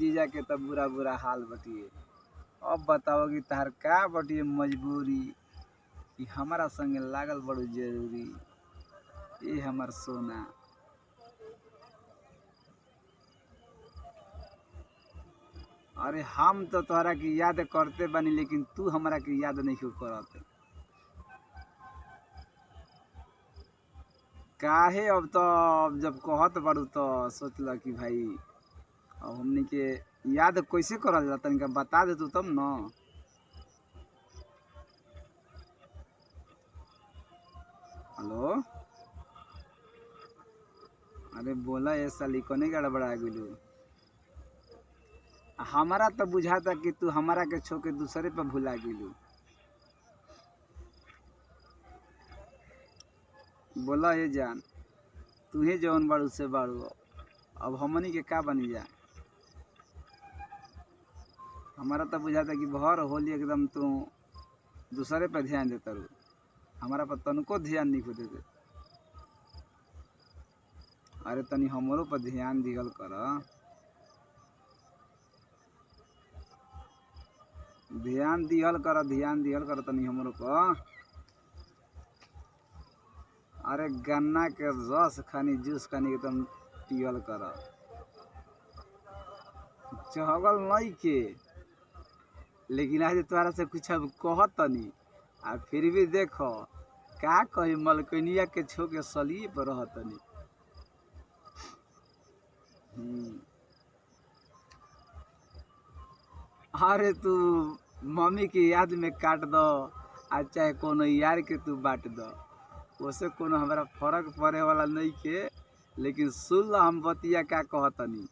जीजा के तो बुरा बुरा हाल बटिए। अब बताओ कि तार का बटिए मजबूरी कि हमारा संगे लागल बड़ू जरूरी। ये हमार सोना अरे हम तो तोहरा की याद करते बानी लेकिन तू हमारा की याद नहीं क्यों करत काहे। अब जब कहत बाड़ू तो सोचला कि भाई अब हमनी के याद कैसे करल जाला तनिका बता दे तू तब न। हेलो अरे बोला ये साली कोने गड़बड़ा गेलू। हमारा तो बुझाता कि तू हमारा के छो के दूसरे पे भुला गेलू। बोला ये जान तू ही जौन बाड़ू से बाड़ू अब हमनी के का बनी जा। हमारा तो बुझाता कि भर होली एकदम तू दूसरे पे ध्यान देता रू। हमारा पर तनको ध्यान नहीं को देते। अरे तनी हमरो पर ध्यान दिहल कर। ध्यान दिहल कर तनी हमरो पर। अरे गन्ना के रस खानी जूस खानी एकदम पियल कर। चहगल नहीं के लेकिन आज तोरा से कुछ अब कहत तनी आ फिर भी देखो का कही मलकनिया के छो के सलिए पर रहतनी। अरे तू मम्मी की याद में काट दो आ चाहे कोनो यार के तू बांट दो उससे कोनो हमारा फर्क पड़े वाला नहीं के। लेकिन सुन ला हम बतिया का कहतनी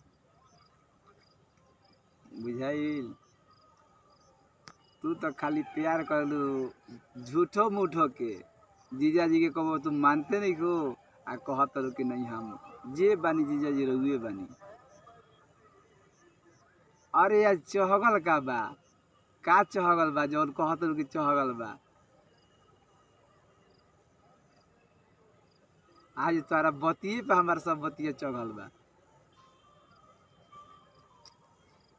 बुझाइल। तू तो खाली प्यार कर लू झूठो मूठो के। जीजा जी के कहो तू मानते नहीं को आ कहत रू कि नहीं हम जे बानी जीजा जी रहुए बानी। अरे यार चहगल का चहगल बा जौन कहत रू कि चहगल बा। आज तोरा बतिये पे हमार सब बतिये चढ़ल बा।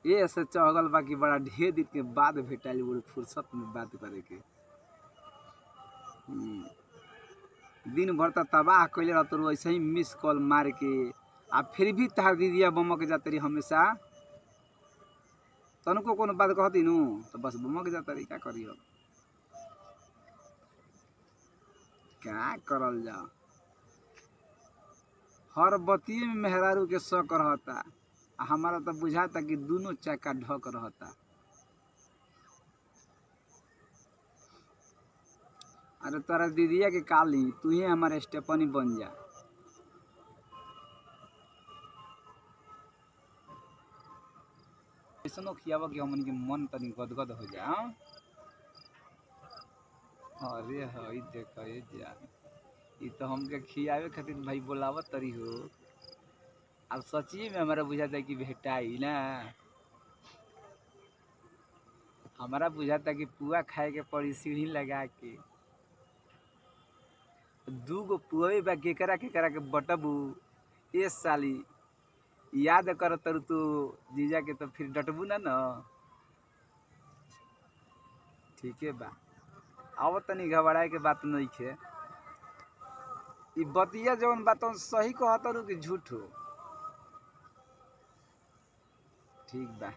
ये ऐसे चढ़ल बा कि बड़ा ढेर दिन के बाद भेटाइल बड़ी फुर्सत में बात करे के। दिन भर तो तबाह कैले रह तो ऐसे ही मिस कॉल मार के आ फिर भी तार दीदिया बमक जाते रही हमेशा। तनको कोनो बात कहती नू तो बस बमक जाता रही। का करी अब क्या करल जा। हर बतिये में मेहरारू के शक रहता। हमारा तो बुझाता कि दोनों चक्का ढक रहता। अरे तोरा दीदिया के काली तू ही हमारे स्टेपनी बन जा। ऐसनो खियावा कि हमन के मन तनी गदगद हो जा। अरे हई देखो ये जा ई तो हमके खियावे खातिर भाई बोलावत तरी हो। अब सच्ची में हमारा बुझाता कि भेटाई ना। हमारा बुझाता कि पुआ खाए के पड़ी सीढ़ी लगा के। दूगो पुआ बा केकरा केकरा के बटबू ए साली याद कर तरु तू जीजा के तो फिर डटबू ना न। ठीक है बा अब तनी घबराए के बात नहीं खे। ई बतिया जौन बात सही कहत रू कि झूठ हो। ठीक बा।